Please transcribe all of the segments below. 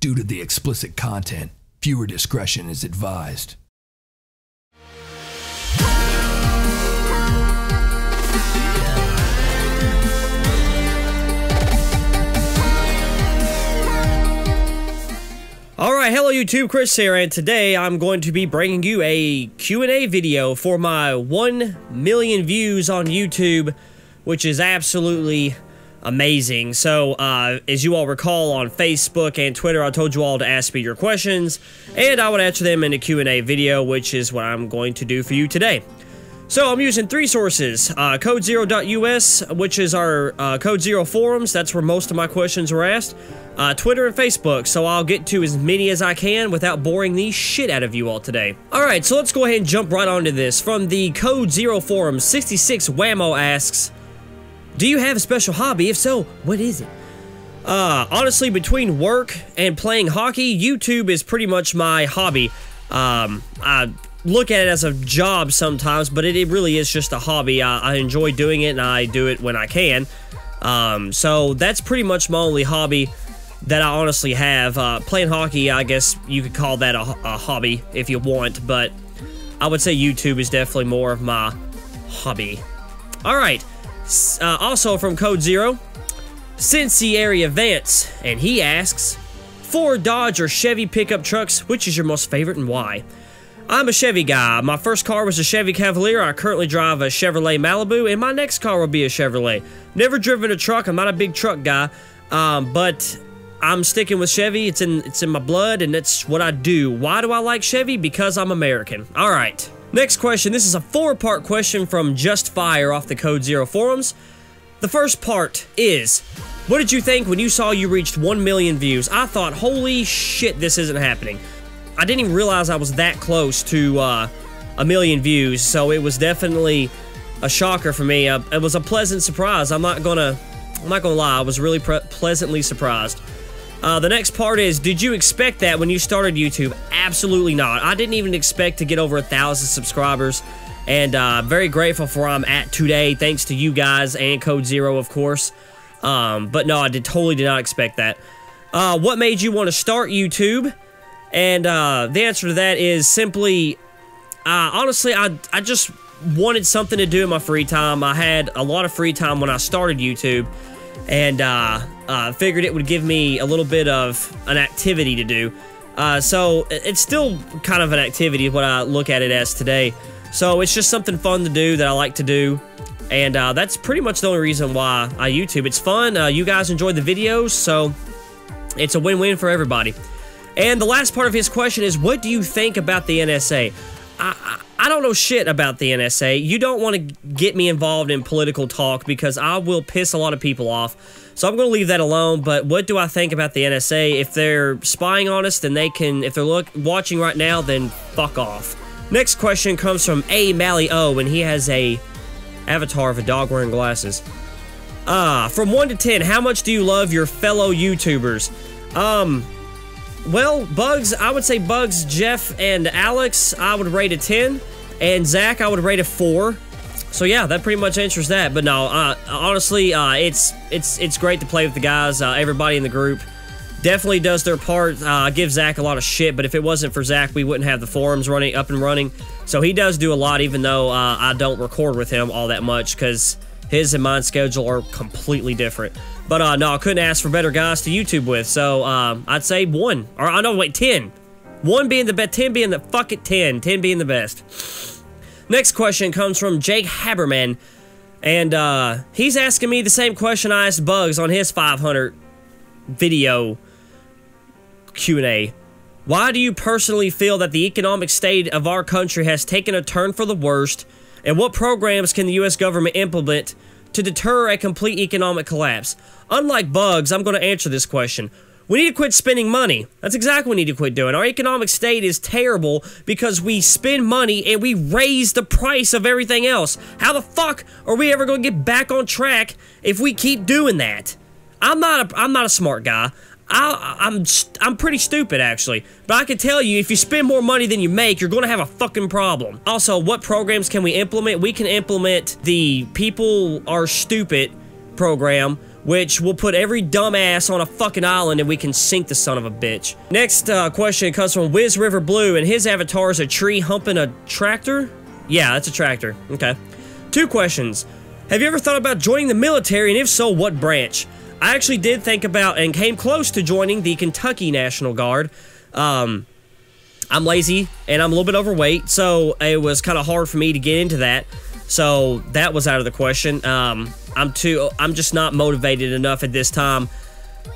Due to the explicit content, viewer discretion is advised. Alright, hello YouTube, Chris here, and today I'm going to be bringing you a Q&A video for my 1 million views on YouTube, which is absolutely amazing. So, as you all recall, on Facebook and Twitter, I told you all to ask me your questions, and I would answer them in a Q&A video, which is what I'm going to do for you today. So, I'm using 3 sources, CodeZero.us, which is our Code Zero forums, that's where most of my questions were asked, Twitter and Facebook, so I'll get to as many as I can without boring the shit out of you all today. Alright, so let's go ahead and jump right onto this. From the Code Zero forum, 66 Whammo asks, do you have a special hobby? If so, what is it? Honestly, between work and playing hockey, YouTube is pretty much my hobby. I look at it as a job sometimes, but it really is just a hobby. I enjoy doing it, and I do it when I can. So that's pretty much my only hobby that I honestly have. Playing hockey, I guess you could call that a hobby if you want, but I would say YouTube is definitely more of my hobby. Alright, also from Code Zero, Cincy area Vance, and he asks, Ford, Dodge, or Chevy pickup trucks, which is your most favorite and why? I'm a Chevy guy. My first car was a Chevy Cavalier. I currently drive a Chevrolet Malibu, and my next car will be a Chevrolet. Never driven a truck. I'm not a big truck guy, but I'm sticking with Chevy. It's in my blood, and that's what I do. Why do I like Chevy? Because I'm American. All right. Next question. This is a 4-part question from Just Fire off the Code Zero forums. The first part is, what did you think when you saw you reached 1 million views? I thought, holy shit, this isn't happening. I didn't even realize I was that close to 1 million views, so it was definitely a shocker for me. It was a pleasant surprise. I'm not gonna lie. I was really pleasantly surprised. The next part is, did you expect that when you started YouTube? Absolutely not. I didn't even expect to get over 1,000 subscribers, and very grateful for where I'm at today, thanks to you guys and Code Zero, of course. But no, I totally did not expect that. What made you want to start YouTube? And the answer to that is simply, honestly, I just wanted something to do in my free time. I had a lot of free time when I started YouTube, and figured it would give me a little bit of an activity to do. So it's still kind of an activity, what I look at it as today. So it's just something fun to do that I like to do, and that's pretty much the only reason why I YouTube. It's fun. You guys enjoy the videos, so it's a win-win for everybody. And the last part of his question is, what do you think about the NSA? I don't know shit about the NSA. You don't want to get me involved in political talk because I will piss a lot of people off. So I'm going to leave that alone, but what do I think about the NSA? If they're spying on us, then they can, if they're watching right now, then fuck off. Next question comes from A. Mally O, and he has a avatar of a dog wearing glasses. From 1 to 10, how much do you love your fellow YouTubers? Well, Bugs, I would say Bugs, Jeff, and Alex, I would rate a 10, and Zach, I would rate a 4. So yeah, that pretty much answers that. But no, honestly, it's great to play with the guys. Everybody in the group definitely does their part. I give Zach a lot of shit, but if it wasn't for Zach, we wouldn't have the forums up and running. So he does do a lot, even though I don't record with him all that much, because his and mine schedule are completely different. But no, I couldn't ask for better guys to YouTube with, so I'd say 1. Or, no, wait, 10. 1 being the best, 10 being the, fuck it, 10. 10 being the best. Next question comes from Jake Haberman, and he's asking me the same question I asked Bugs on his 500 video Q&A. Why do you personally feel that the economic state of our country has taken a turn for the worst, and what programs can the U.S. government implement to deter a complete economic collapse? Unlike Bugs, I'm going to answer this question. We need to quit spending money. That's exactly what we need to quit doing. Our economic state is terrible because we spend money and we raise the price of everything else. How the fuck are we ever going to get back on track if we keep doing that? I'm not a smart guy. I'm pretty stupid, actually. But I can tell you, if you spend more money than you make, you're going to have a fucking problem. Also, what programs can we implement? We can implement the People Are Stupid program, which will put every dumbass on a fucking island and we can sink the son of a bitch. Next question comes from Wiz River Blue, and his avatar is a tree humping a tractor? Yeah, that's a tractor. Okay. 2 questions. Have you ever thought about joining the military, and if so, what branch? I actually did think about and came close to joining the Kentucky National Guard. I'm lazy and I'm a little bit overweight, so it was kind of hard for me to get into that. So that was out of the question. I'm just not motivated enough at this time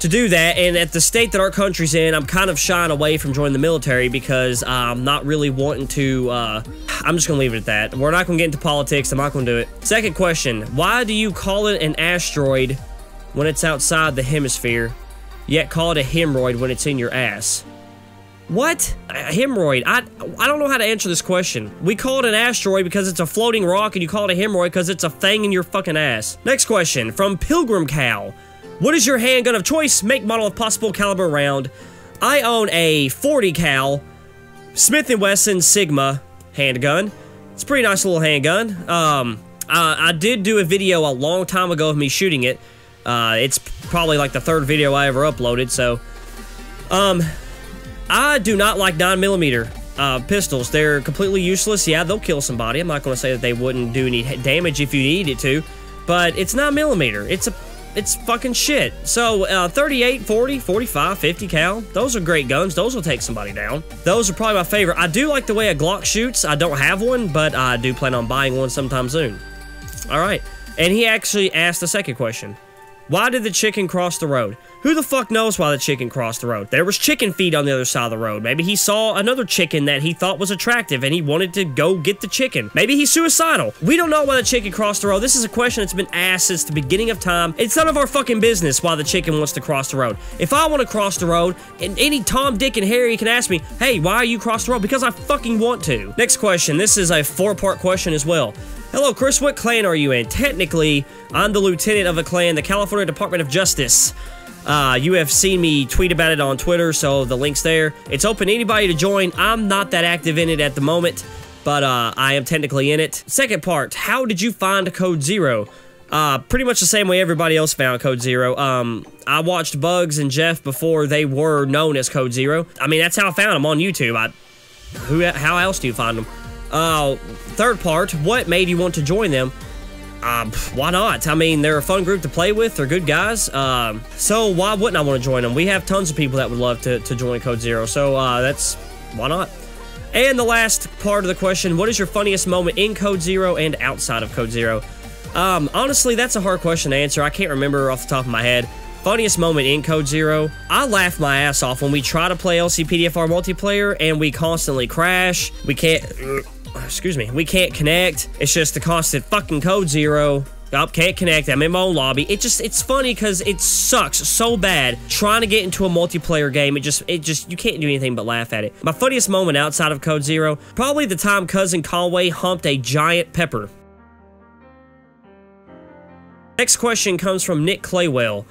to do that, and at the state that our country's in, I'm kind of shying away from joining the military because I'm not really wanting to, I'm just gonna leave it at that. We're not gonna get into politics, I'm not gonna do it. Second question, why do you call it an asteroid when it's outside the hemisphere, yet call it a hemorrhoid when it's in your ass? What? A hemorrhoid? I don't know how to answer this question. We call it an asteroid because it's a floating rock, and you call it a hemorrhoid because it's a thing in your fucking ass. Next question, from Pilgrim Cow. What is your handgun of choice? Make, model, of possible caliber round. I own a 40 cal Smith & Wesson Sigma handgun. It's a pretty nice little handgun. I did do a video a long time ago of me shooting it. It's probably like the 3rd video I ever uploaded, so... I do not like 9mm pistols. They're completely useless. Yeah, they'll kill somebody. I'm not going to say that they wouldn't do any damage if you needed to, but it's 9mm. It's fucking shit. So, 38, 40, 45, 50 cal, those are great guns. Those will take somebody down. Those are probably my favorite. I do like the way a Glock shoots. I don't have one, but I do plan on buying one sometime soon. Alright, and he actually asked the second question. Why did the chicken cross the road? Who the fuck knows why the chicken crossed the road? There was chicken feed on the other side of the road. Maybe he saw another chicken that he thought was attractive and he wanted to go get the chicken. Maybe he's suicidal. We don't know why the chicken crossed the road. This is a question that's been asked since the beginning of time. It's none of our fucking business why the chicken wants to cross the road. If I want to cross the road, and any Tom, Dick, and Harry can ask me, hey, why are you crossing the road? Because I fucking want to. Next question. This is a 4-part question as well. Hello, Chris, what clan are you in? Technically, I'm the lieutenant of a clan, the California Department of Justice. You have seen me tweet about it on Twitter, so the link's there. It's open to anybody to join. I'm not that active in it at the moment, but I am technically in it. Second part, how did you find Code Zero? Pretty much the same way everybody else found Code Zero. I watched Bugs and Jeff before they were known as Code Zero. I mean, that's how I found them on YouTube. How else do you find them? Third part, what made you want to join them? Why not? I mean, they're a fun group to play with. They're good guys. So why wouldn't I want to join them? We have tons of people that would love to join Code Zero. So, why not? And the last part of the question, what is your funniest moment in Code Zero and outside of Code Zero? Honestly, that's a hard question to answer. I can't remember off the top of my head. Funniest moment in Code Zero, I laugh my ass off when we try to play LCPDFR multiplayer and we constantly crash. We can't connect. It's just the constant fucking Code Zero. Can't connect. I'm in my own lobby. It's funny because it sucks so bad trying to get into a multiplayer game. You can't do anything but laugh at it. My funniest moment outside of Code Zero, probably the time cousin Conway humped a giant pepper. Next question comes from Nick Claywell.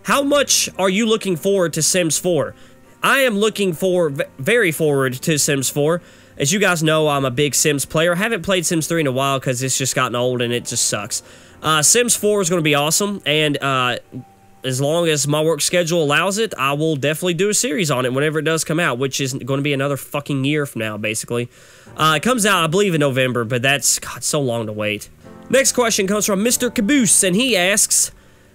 How much are you looking forward to Sims 4? I am looking very forward to Sims 4. As you guys know, I'm a big Sims player. I haven't played Sims 3 in a while because it's just gotten old and it just sucks. Sims 4 is going to be awesome, and as long as my work schedule allows it, I will definitely do a series on it whenever it does come out, which is going to be another fucking year from now, basically. It comes out, I believe, in November, but that's, God, so long to wait. Next question comes from Mr. Caboose, and he asks,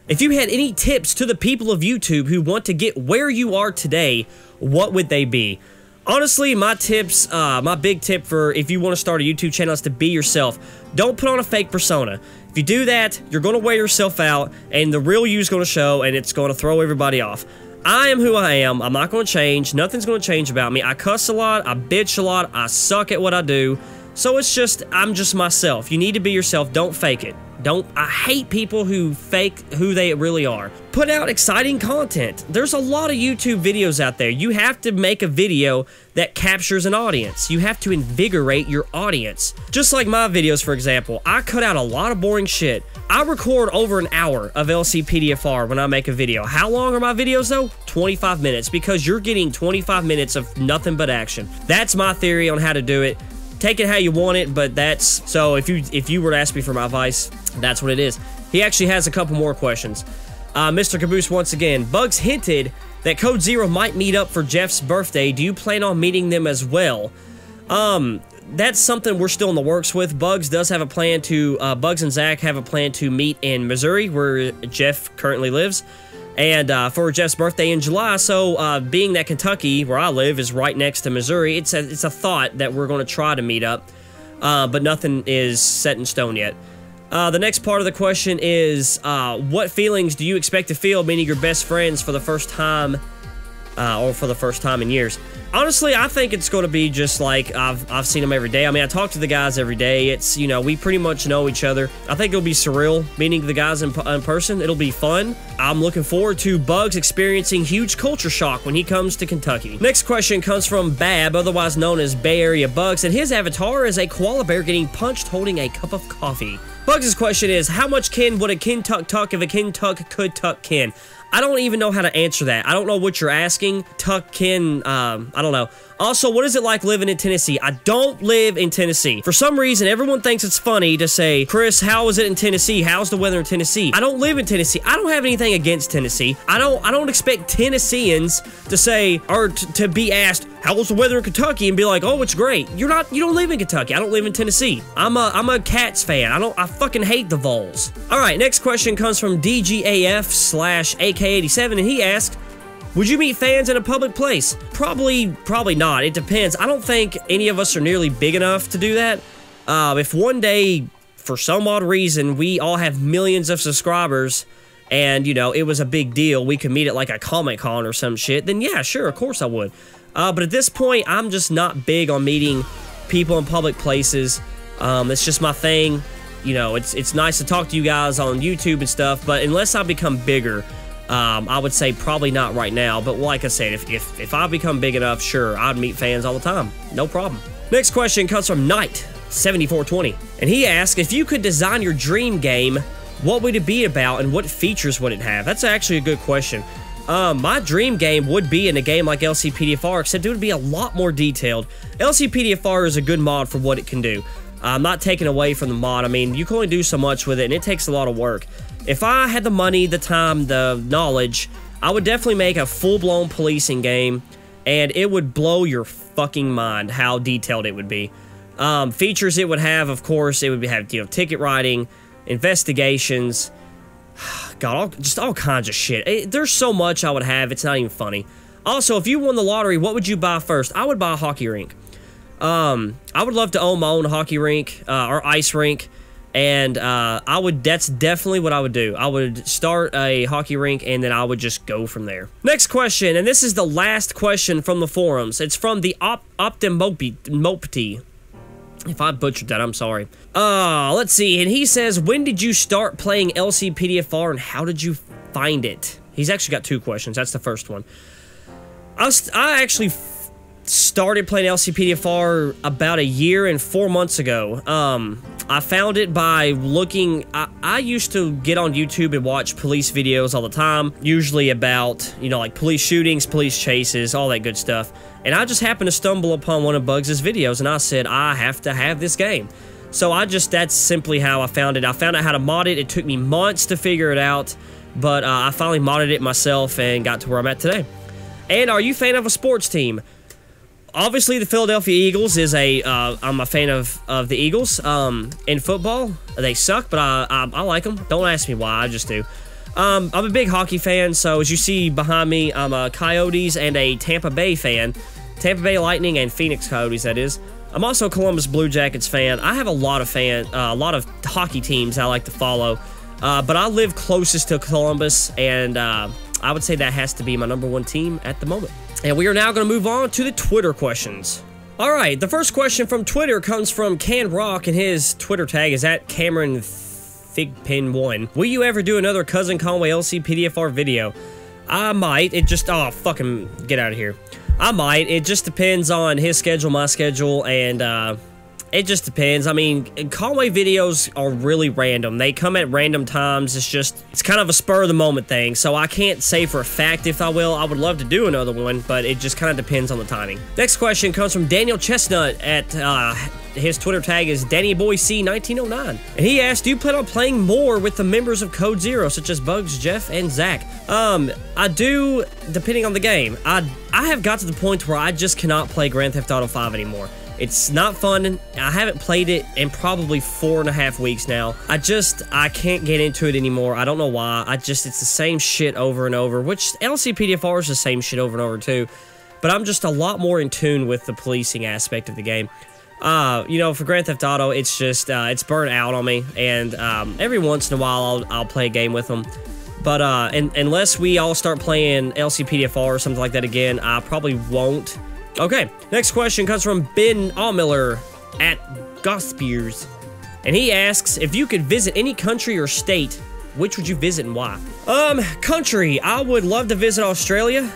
if you had any tips to the people of YouTube who want to get where you are today, what would they be? Honestly, my tips, my big tip for if you want to start a YouTube channel is to be yourself. Don't put on a fake persona. If you do that, you're going to wear yourself out, and the real you is going to show, and it's going to throw everybody off. I am who I am. I'm not going to change. Nothing's going to change about me. I cuss a lot. I bitch a lot. I suck at what I do. So it's just, I'm just myself. You need to be yourself. Don't fake it. I hate people who fake who they really are. Put out exciting content. There's a lot of YouTube videos out there. You have to make a video that captures an audience. You have to invigorate your audience. Just like my videos, for example, I cut out a lot of boring shit. I record over an hour of LCPDFR when I make a video. How long are my videos though? 25 minutes, because you're getting 25 minutes of nothing but action. That's my theory on how to do it. Take it how you want it, but that's... So if you were to ask me for my advice, that's what it is. He actually has a couple more questions. Mr. Caboose once again. Bugs hinted that Code Zero might meet up for Jeff's birthday. Do you plan on meeting them as well? That's something we're still in the works with. Bugs does have a plan to, Bugs and Zach have a plan to meet in Missouri, where Jeff currently lives, and for Jeff's birthday in July. So, being that Kentucky, where I live, is right next to Missouri, it's a thought that we're going to try to meet up, but nothing is set in stone yet. The next part of the question is, what feelings do you expect to feel meeting your best friends for the first time, or for the first time in years? Honestly, I think it's going to be just like I've seen them every day. I mean, I talk to the guys every day. It's, you know, we pretty much know each other. I think it'll be surreal meeting the guys in person. It'll be fun. I'm looking forward to Bugs experiencing huge culture shock when he comes to Kentucky. Next question comes from Bab, otherwise known as Bay Area Bugs, and his avatar is a koala bear getting punched holding a cup of coffee. Bugs' question is, how much kin would a kin tuck if a kin tuck could tuck kin? I don't even know how to answer that. I don't know what you're asking. Tuck kin, I don't know. Also, what is it like living in Tennessee? I don't live in Tennessee. For some reason, everyone thinks it's funny to say, Chris, how is it in Tennessee? How's the weather in Tennessee? I don't live in Tennessee. I don't have anything against Tennessee. I don't expect Tennesseans to say, or to be asked, how was the weather in Kentucky? And be like, oh, it's great. You don't live in Kentucky. I don't live in Tennessee. I'm a Cats fan. I fucking hate the Vols. All right, next question comes from DGAF/AK87, and he asked, would you meet fans in a public place? Probably not. It depends. I don't think any of us are nearly big enough to do that. If one day, for some odd reason, we all have millions of subscribers and, you know, it was a big deal, we could meet at like a Comic-Con or some shit, then yeah, sure, of course I would. But at this point, I'm just not big on meeting people in public places. It's just my thing. You know, it's nice to talk to you guys on YouTube and stuff, but unless I become bigger, I would say probably not right now, but like I said, if I become big enough, sure, I'd meet fans all the time. No problem. Next question comes from Knight7420, and he asked, if you could design your dream game, what would it be about and what features would it have? That's actually a good question. My dream game would be in a game like LCPDFR, except it would be a lot more detailed. LCPDFR is a good mod for what it can do. I'm not taking away from the mod. I mean, you can only do so much with it, and it takes a lot of work. If I had the money, the time, the knowledge, I would definitely make a full-blown policing game, and it would blow your fucking mind how detailed it would be. Features it would have, of course, it would have, you know, ticket writing, investigations, God, just all kinds of shit. There's so much I would have, it's not even funny. Also, if you won the lottery, what would you buy first? I would buy a hockey rink. I would love to own my own hockey rink, or ice rink. And that's definitely what I would do. I would start a hockey rink, and then I would just go from there. Next question, and this is the last question from the forums. It's from the Optimopti. If I butchered that, I'm sorry. Let's see, and he says, when did you start playing LCPDFR, and how did you find it? He's actually got two questions. That's the first one. I actually started playing LCPDFR about a year and 4 months ago. I found it by looking, I used to get on YouTube and watch police videos all the time, usually about, you know, like police shootings, police chases, all that good stuff. And I just happened to stumble upon one of Bugs' videos, and I said, I have to have this game. So that's simply how I found it. I found out how to mod it. It took me months to figure it out, but I finally modded it myself and got to where I'm at today. And are you a fan of a sports team? Obviously, the Philadelphia Eagles is I'm a fan of the Eagles. In football, they suck, but I like them. Don't ask me why, I just do. I'm a big hockey fan, so as you see behind me, I'm a Coyotes and a Tampa Bay fan. Tampa Bay Lightning and Phoenix Coyotes, that is. I'm also a Columbus Blue Jackets fan. I have a lot of hockey teams I like to follow, but I live closest to Columbus, and I would say that has to be my #1 team at the moment. And we are now going to move on to the Twitter questions. All right, the first question from Twitter comes from Can Rock, and his Twitter tag is @CameronFigpin1. Will you ever do another Cousin Conway LCPDFR video? I might. It just, oh, fucking get out of here. I might. It just depends on his schedule, my schedule, and It just depends. I mean, Conway videos are really random. They come at random times. It's kind of a spur of the moment thing. So I can't say for a fact if I will. I would love to do another one, but it just kind of depends on the timing. Next question comes from Daniel Chestnut at his Twitter tag is DannyBoyC1909. And he asked, do you plan on playing more with the members of Code Zero, such as Bugs, Jeff, and Zach? I do, depending on the game. I have got to the point where I just cannot play Grand Theft Auto 5 anymore. It's not fun. I haven't played it in probably 4.5 weeks now. I can't get into it anymore. I don't know why. It's the same shit over and over, which LCPDFR is the same shit over and over too. But I'm just a lot more in tune with the policing aspect of the game. You know, for Grand Theft Auto, it's just, it's burnt out on me, and every once in a while, I'll play a game with them, but, unless we all start playing LCPDFR or something like that again, I probably won't. Okay, next question comes from Ben Allmiller at Gospiers, and he asks, if you could visit any country or state, which would you visit and why? Country, I would love to visit Australia,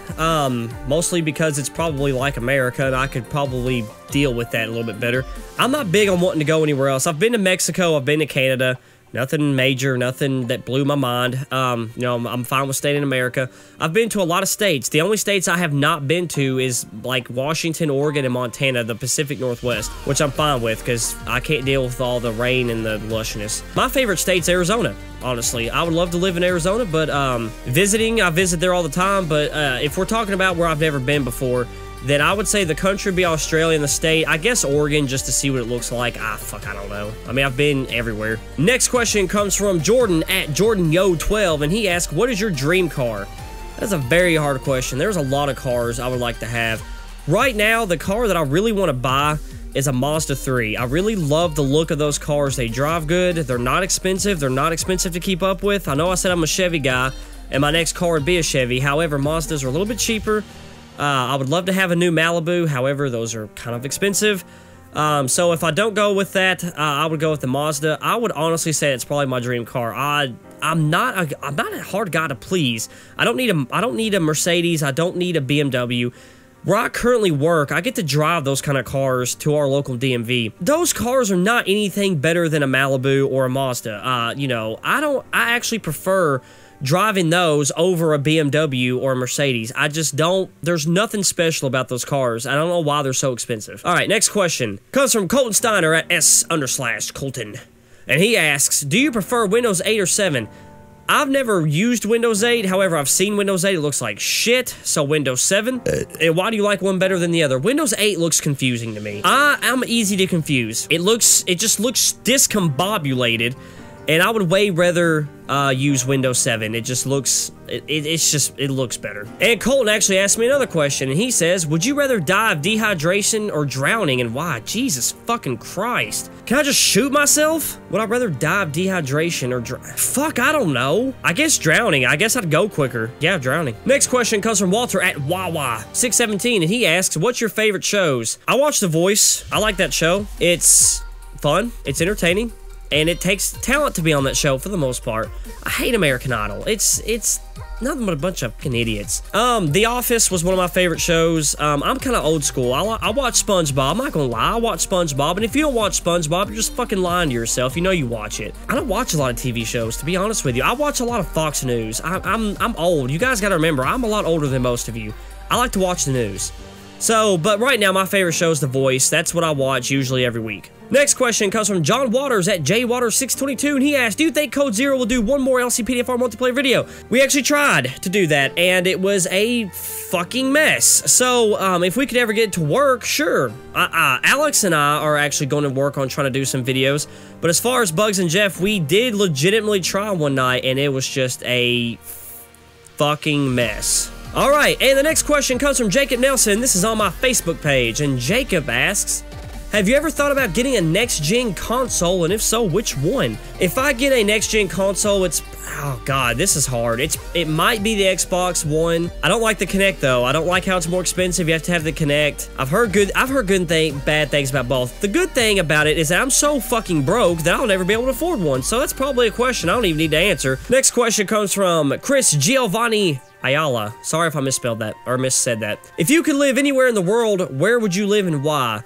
mostly because it's probably like America, and I could probably deal with that a little bit better. I'm not big on wanting to go anywhere else. I've been to Mexico, I've been to Canada, nothing major, nothing that blew my mind. You know, I'm fine with staying in America. I've been to a lot of states. The only states I have not been to is like Washington, Oregon, and Montana, the Pacific Northwest, which I'm fine with because I can't deal with all the rain and the lushness. My favorite state's Arizona, honestly. I would love to live in Arizona, but visiting, I visit there all the time, but if we're talking about where I've never been before, then I would say the country would be Australia and the state, I guess Oregon, just to see what it looks like. I don't know. I mean, I've been everywhere. Next question comes from Jordan at JordanYo12, and he asks, what is your dream car? That's a very hard question. There's a lot of cars I would like to have. Right now, the car that I really want to buy is a Mazda 3. I really love the look of those cars. They drive good. They're not expensive. They're not expensive to keep up with. I know I said I'm a Chevy guy, and my next car would be a Chevy. However, Mazdas are a little bit cheaper. I would love to have a new Malibu. However, those are kind of expensive. So if I don't go with that, I would go with the Mazda. I would honestly say it's probably my dream car. I'm not a hard guy to please. I don't need a Mercedes. I don't need a BMW. Where I currently work, I get to drive those kind of cars to our local DMV. Those cars are not anything better than a Malibu or a Mazda. You know, I actually prefer driving those over a BMW or a Mercedes. I just don't, there's nothing special about those cars. I don't know why they're so expensive. All right, next question comes from Colton Steiner at S_Colton. And he asks, do you prefer Windows 8 or 7? I've never used Windows 8, however, I've seen Windows 8, it looks like shit, so Windows 7. And why do you like one better than the other? Windows 8 looks confusing to me. I'm easy to confuse. It just looks discombobulated, and I would way rather use Windows 7. It just looks, it looks better. And Colton actually asked me another question, and he says, would you rather die of dehydration or drowning, and why? Jesus fucking Christ. Can I just shoot myself? Would I rather die of dehydration or fuck, I don't know. I guess drowning. I guess I'd go quicker. Yeah, drowning. Next question comes from Walter at Wawa617, and he asks, what's your favorite shows? I watch The Voice. I like that show. It's fun. It's entertaining. And it takes talent to be on that show for the most part. I hate American Idol. It's nothing but a bunch of fucking idiots. The Office was one of my favorite shows. I'm kind of old school. I watch SpongeBob. I'm not gonna lie. I watch SpongeBob. And if you don't watch SpongeBob, you're just fucking lying to yourself. You know you watch it. I don't watch a lot of TV shows, to be honest with you. I watch a lot of Fox News. I'm old. You guys gotta remember, I'm a lot older than most of you. I like to watch the news. So, but right now, my favorite show is The Voice. That's what I watch usually every week. Next question comes from John Waters at JWaters622, and he asked, do you think Code Zero will do one more LCPDFR multiplayer video? We actually tried to do that, and it was a fucking mess. So, if we could ever get it to work, sure. Alex and I are actually going to work on trying to do some videos, but as far as Bugs and Jeff, we did legitimately try one night, and it was just a fucking mess. Alright, and the next question comes from Jacob Nelson. This is on my Facebook page, and Jacob asks, have you ever thought about getting a next-gen console, and if so, which one? If I get a next-gen console, it's... oh god, this is hard. It might be the Xbox One. I don't like the Kinect, though. I don't like how it's more expensive. You have to have the Kinect. I've heard bad things about both. The good thing about it is that I'm so fucking broke that I'll never be able to afford one, so that's probably a question I don't even need to answer. Next question comes from Chris Giovanni Ayala. Sorry if I misspelled that, or missaid that. If you could live anywhere in the world, where would you live and why?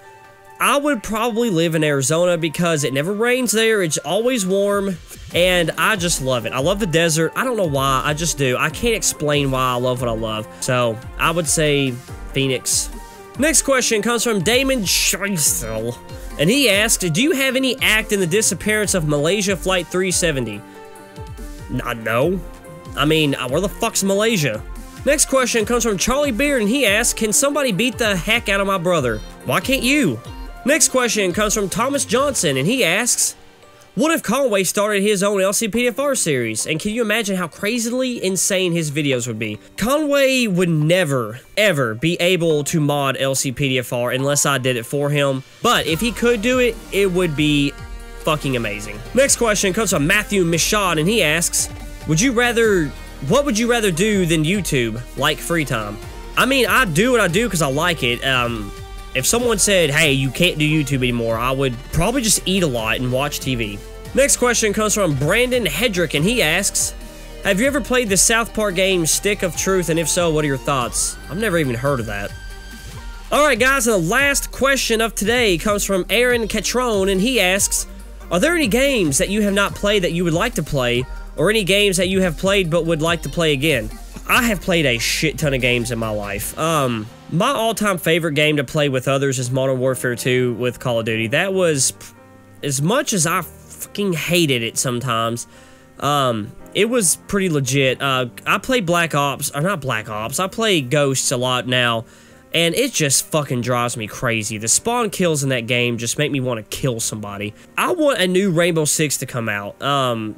I would probably live in Arizona because it never rains there. It's always warm, and I just love it. I love the desert. I don't know why. I just do. I can't explain why I love what I love. So, I would say Phoenix. Next question comes from Damon Scheisel, and he asked, do you have any act in the disappearance of Malaysia Flight 370? No. I mean, where the fuck's Malaysia? Next question comes from Charlie Beard, and he asks, can somebody beat the heck out of my brother? Why can't you? Next question comes from Thomas Johnson, and he asks, what if Conway started his own LCPDFR series? And can you imagine how crazily insane his videos would be? Conway would never, ever be able to mod LCPDFR unless I did it for him. But if he could do it, it would be fucking amazing. Next question comes from Matthew Michaud, and he asks, what would you rather do than YouTube, like free time? I mean, I do what I do because I like it. If someone said, hey, you can't do YouTube anymore, I would probably just eat a lot and watch TV. Next question comes from Brandon Hedrick, and he asks, have you ever played the South Park game Stick of Truth, and if so, what are your thoughts? I've never even heard of that. Alright guys, and the last question of today comes from Aaron Catrone, and he asks, are there any games that you have not played that you would like to play, or any games that you have played but would like to play again? I have played a shit ton of games in my life. My all-time favorite game to play with others is Modern Warfare 2 with Call of Duty. That was, as much as I fucking hated it sometimes, it was pretty legit. I play Black Ops, or not Black Ops, I play Ghosts a lot now, and it just fucking drives me crazy. The spawn kills in that game just make me want to kill somebody. I want a new Rainbow Six to come out.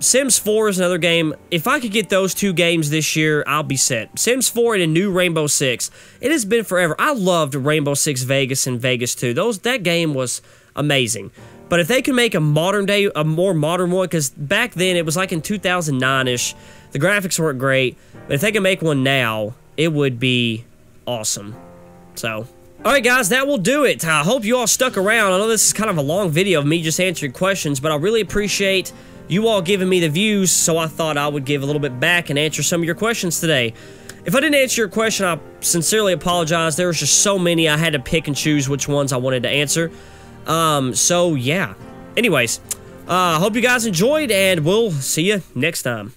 Sims 4 is another game. If I could get those two games this year, I'll be set. Sims 4 and a new Rainbow Six. It has been forever. I loved Rainbow Six Vegas and Vegas 2. That game was amazing. But if they could make a more modern one, because back then it was like in 2009-ish, the graphics weren't great. But if they could make one now, it would be awesome. So, alright guys, that will do it. I hope you all stuck around. I know this is kind of a long video of me just answering questions, but I really appreciate you all giving me the views, so I thought I would give a little bit back and answer some of your questions today. If I didn't answer your question, I sincerely apologize. There was just so many, I had to pick and choose which ones I wanted to answer. So yeah. Anyways, I hope you guys enjoyed, and we'll see you next time.